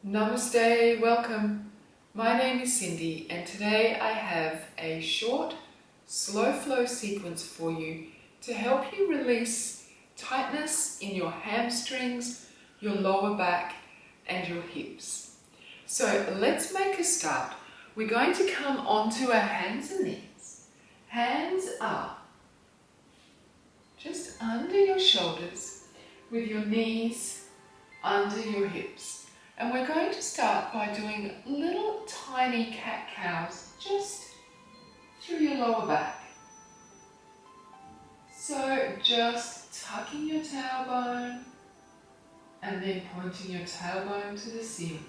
Namaste, welcome. My name is Cindy and today I have a short, slow flow sequence for you to help you release tightness in your hamstrings, your lower back and your hips. So let's make a start. We're going to come onto our hands and knees. Hands up, just under your shoulders with your knees under your hips. And we're going to start by doing little tiny cat-cows just through your lower back. So just tucking your tailbone and then pointing your tailbone to the ceiling.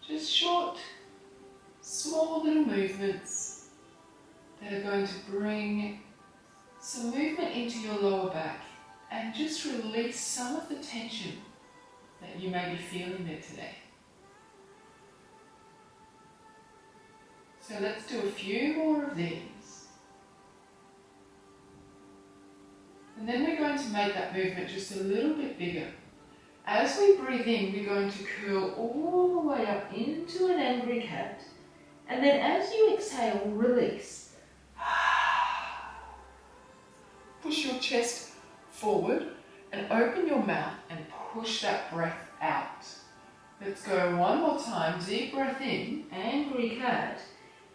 Just short, small little movements that are going to bring some movement into your lower back and just release some of the tension that you may be feeling there today. So let's do a few more of these. And then we're going to make that movement just a little bit bigger. As we breathe in, we're going to curl all the way up into an angry cat. And then as you exhale, release. Push your chest forward and open your mouth and push that breath out. Let's go one more time. Deep breath in, angry cat,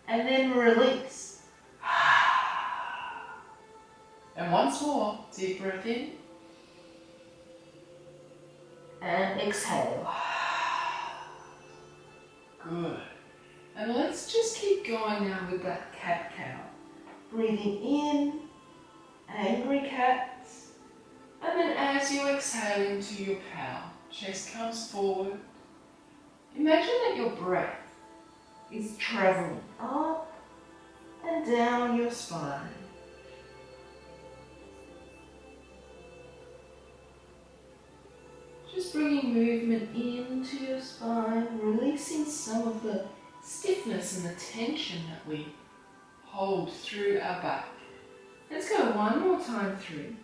and then release. And once more, deep breath in, and exhale. Good. And let's just keep going now with that cat-cow. Breathing in, angry cat. And then as you exhale into your cow, chest comes forward. Imagine that your breath is traveling up and down your spine. Just bringing movement into your spine, releasing some of the stiffness and the tension that we hold through our back. Let's go one more time through.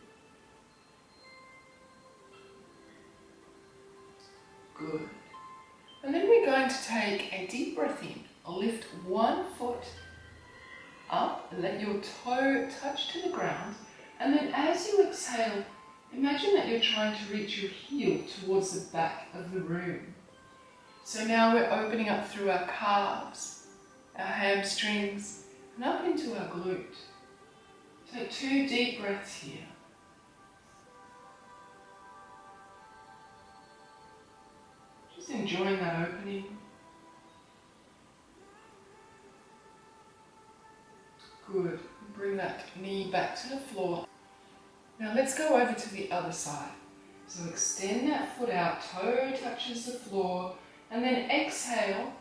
Good. And then we're going to take a deep breath in. Lift one foot up, let your toe touch to the ground, and then as you exhale, imagine that you're trying to reach your heel towards the back of the room. So now we're opening up through our calves, our hamstrings, and up into our glute. Take 2 deep breaths here. Just enjoying that opening. Good. Bring that knee back to the floor. Now let's go over to the other side. So extend that foot out, toe touches the floor, and then exhale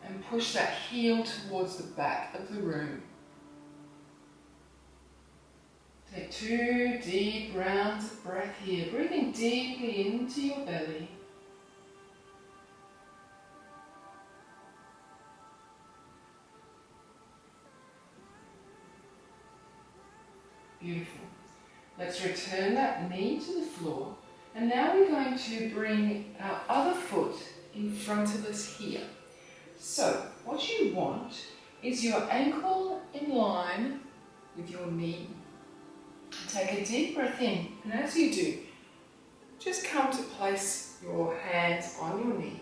and push that heel towards the back of the room. Take 2 deep rounds of breath here, breathing deeply into your belly. Beautiful. Let's return that knee to the floor. And now we're going to bring our other foot in front of us here. So what you want is your ankle in line with your knee. Take a deep breath in, and as you do, just come to place your hands on your knee.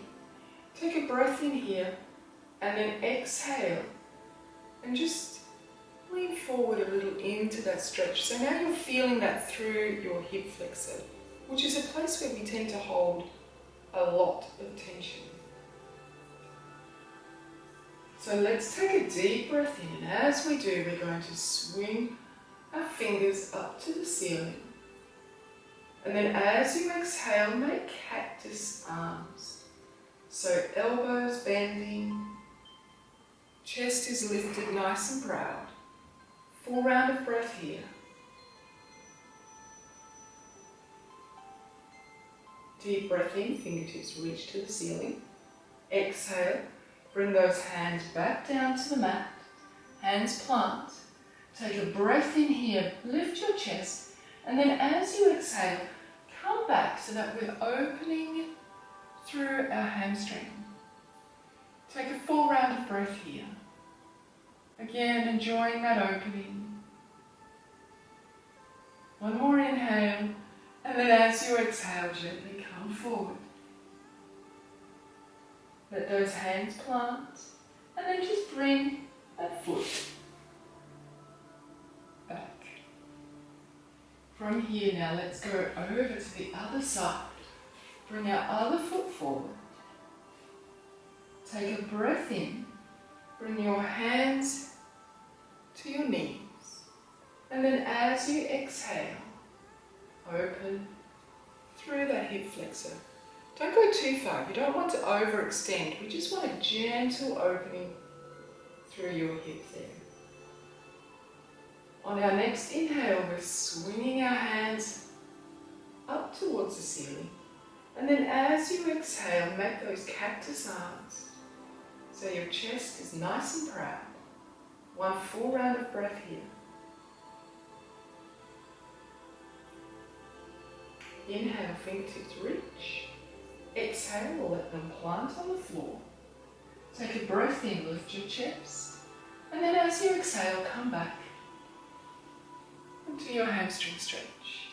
Take a breath in here, and then exhale, and just lean forward a little into that stretch. So now you're feeling that through your hip flexor, which is a place where we tend to hold a lot of tension. So let's take a deep breath in, and as we do, we're going to swing our fingers up to the ceiling. And then as you exhale, make cactus arms. So elbows bending, chest is lifted nice and proud. Full round of breath here. Deep breath in, fingertips reach to the ceiling. Exhale, bring those hands back down to the mat. Hands plant. Take a breath in here, lift your chest, and then as you exhale, come back so that we're opening our hamstring. Take a full round of breath here. Again, enjoying that opening. One more inhale, and then as you exhale, gently come forward. Let those hands plant, and then just bring that foot back. From here now, let's go over to the other side. Bring our other foot forward. Take a breath in. Bring your hands to your knees. And then as you exhale, open through that hip flexor. Don't go too far. You don't want to overextend. We just want a gentle opening through your hip there. On our next inhale, we're swinging our hands up towards the ceiling. And then as you exhale, make those cactus arms so your chest is nice and proud. One full round of breath here. Inhale, fingertips reach. Exhale, let them plant on the floor. Take a breath in, lift your chest. And then as you exhale, come back into your hamstring stretch.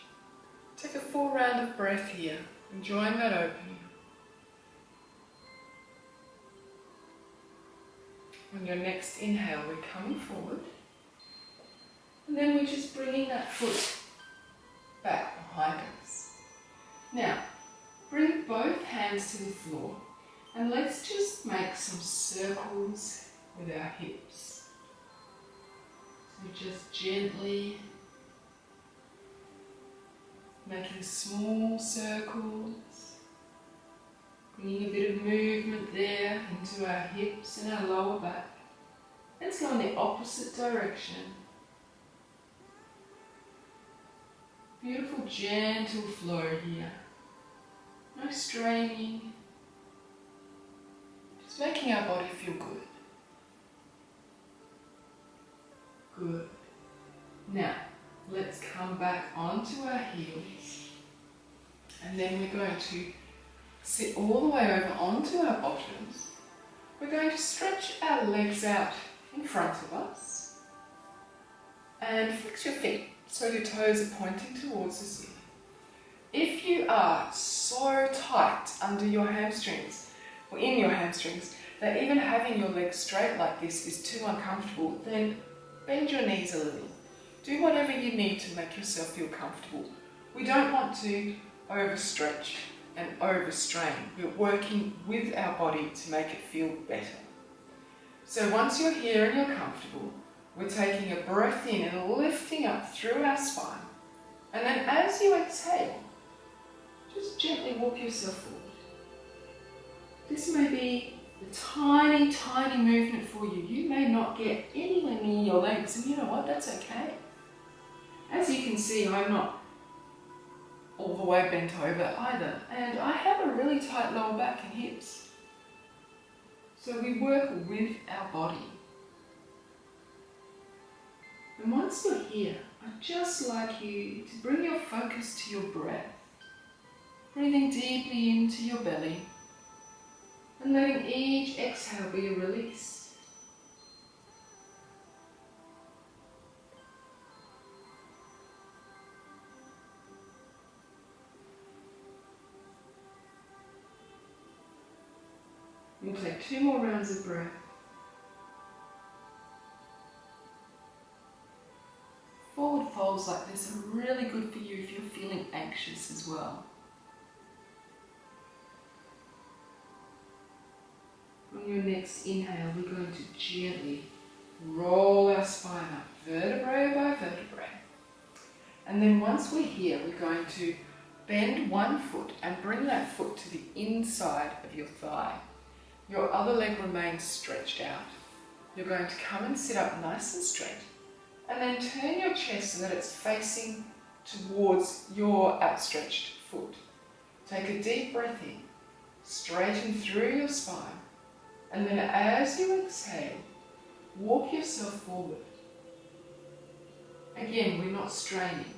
Take a full round of breath here, enjoying that opening. On your next inhale, we're coming forward. And then we're just bringing that foot back behind us. Now, bring both hands to the floor and let's just make some circles with our hips. So just gently making small circles, bringing a bit of movement there into our hips and our lower back. Let's go in the opposite direction. Beautiful, gentle flow here. No straining. Just making our body feel good. Good. Now, let's come back onto our heels. And then we're going to sit all the way over onto our bottoms. We're going to stretch our legs out in front of us. And flex your feet so your toes are pointing towards the ceiling. If you are so tight under your hamstrings, or in your hamstrings, that even having your legs straight like this is too uncomfortable, then bend your knees a little. Do whatever you need to make yourself feel comfortable. We don't want to overstretch and overstrain. We're working with our body to make it feel better. So once you're here and you're comfortable, we're taking a breath in and lifting up through our spine. And then as you exhale, just gently walk yourself forward. This may be a tiny, tiny movement for you. You may not get anywhere near your legs, and you know what? That's okay. As you can see, I'm not all the way bent over either, and I have a really tight lower back and hips. So we work with our body. And once you're here, I'd just like you to bring your focus to your breath. Breathing deeply into your belly and letting each exhale be a release. We'll take 2 more rounds of breath. Forward folds like this are really good for you if you're feeling anxious as well. On your next inhale, we're going to gently roll our spine up, vertebrae by vertebrae. And then once we're here, we're going to bend one foot and bring that foot to the inside of your thigh. Your other leg remains stretched out. You're going to come and sit up nice and straight. And then turn your chest so that it's facing towards your outstretched foot. Take a deep breath in, straighten through your spine. And then as you exhale, walk yourself forward. Again, we're not straining.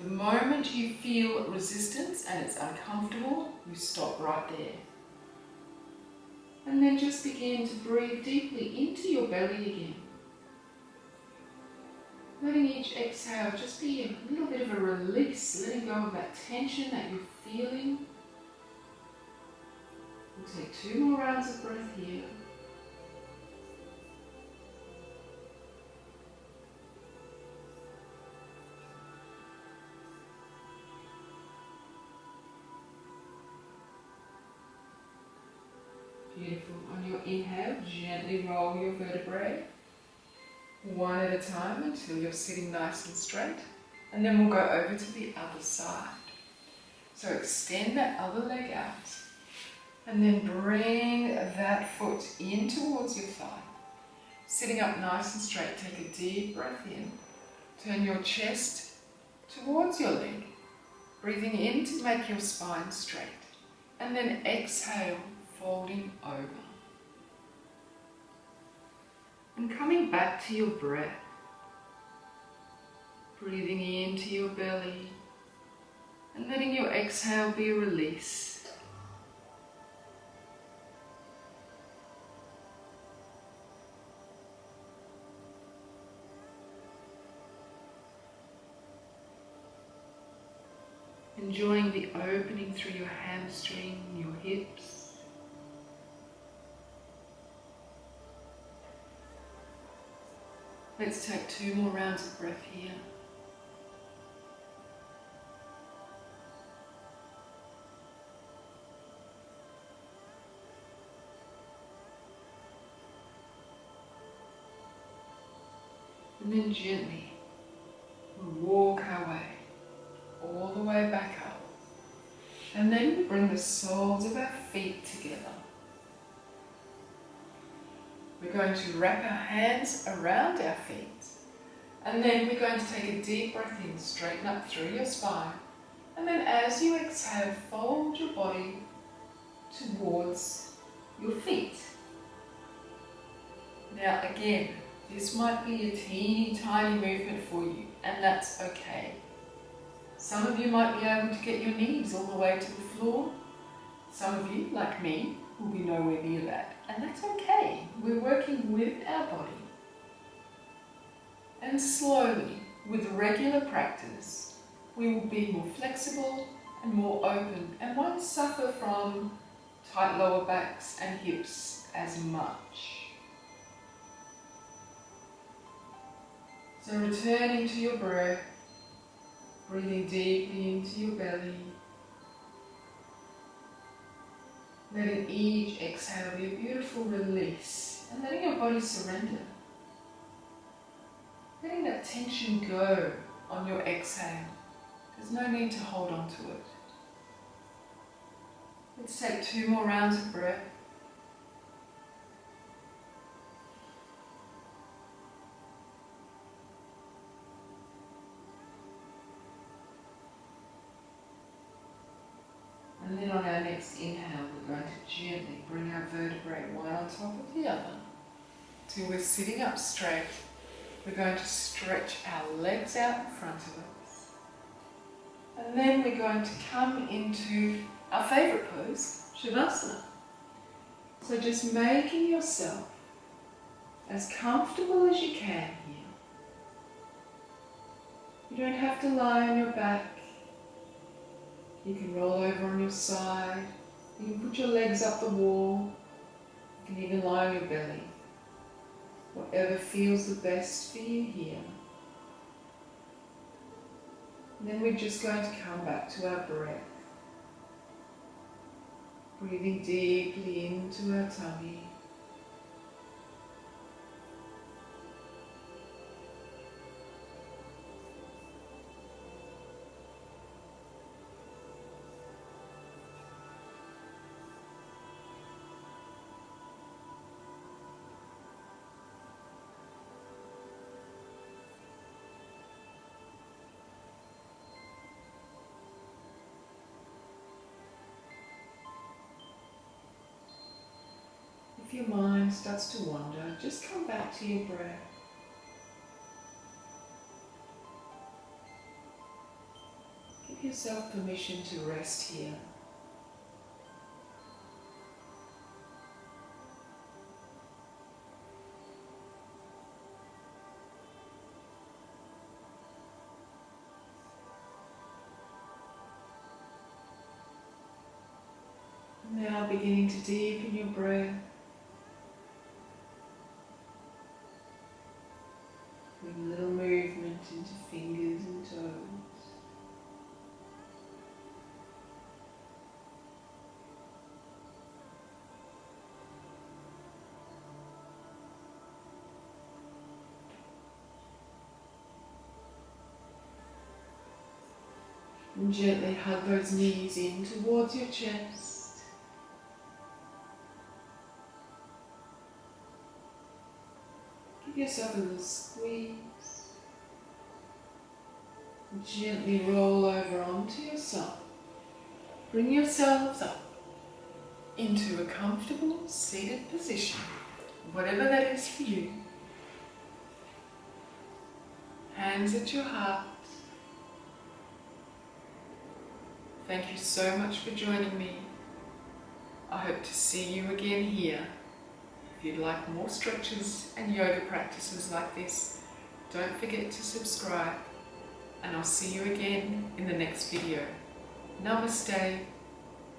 The moment you feel resistance and it's uncomfortable, you stop right there. And then just begin to breathe deeply into your belly again. Letting each exhale just be a little bit of a release, letting go of that tension that you're feeling. We'll take 2 more rounds of breath here. Beautiful. On your inhale, gently roll your vertebrae, one at a time until you're sitting nice and straight. And then we'll go over to the other side. So extend that other leg out. And then bring that foot in towards your thigh. Sitting up nice and straight, take a deep breath in. Turn your chest towards your leg. Breathing in to make your spine straight. And then exhale, folding over. And coming back to your breath. Breathing into your belly. And letting your exhale be a release. Enjoying the opening through your hamstring, your hips. Let's take 2 more rounds of breath here. And then gently, we'll walk our way all the way back up. And then we bring the soles of our feet together. We're going to wrap our hands around our feet. And then we're going to take a deep breath in, straighten up through your spine. And then as you exhale, fold your body towards your feet. Now again, this might be a teeny tiny movement for you, and that's okay. Some of you might be able to get your knees all the way to the floor. Some of you, like me, will be nowhere near that. And that's okay. We're working with our body. And slowly, with regular practice, we will be more flexible and more open and won't suffer from tight lower backs and hips as much. So returning to your breath, breathing deeply into your belly, letting each exhale be a beautiful release and letting your body surrender. Letting that tension go on your exhale. There's no need to hold on to it. Let's take 2 more rounds of breath. And then on our next inhale, we're going to gently bring our vertebrae one on top of the other till we're sitting up straight. We're going to stretch our legs out in front of us. And then we're going to come into our favourite pose, Shavasana. So just making yourself as comfortable as you can here. You don't have to lie on your back. You can roll over on your side. You can put your legs up the wall. You can even lie on your belly. Whatever feels the best for you here. And then we're just going to come back to our breath. Breathing deeply into our tummy. If your mind starts to wander, just come back to your breath. Give yourself permission to rest here. Now beginning to deepen your breath. With a little movement into fingers and toes. And gently hug those knees in towards your chest. Give yourself a little squeeze. And gently roll over onto your side. Bring yourselves up into a comfortable seated position, whatever that is for you. Hands at your heart. Thank you so much for joining me. I hope to see you again here. If you'd like more stretches and yoga practices like this, don't forget to subscribe, and I'll see you again in the next video. Namaste.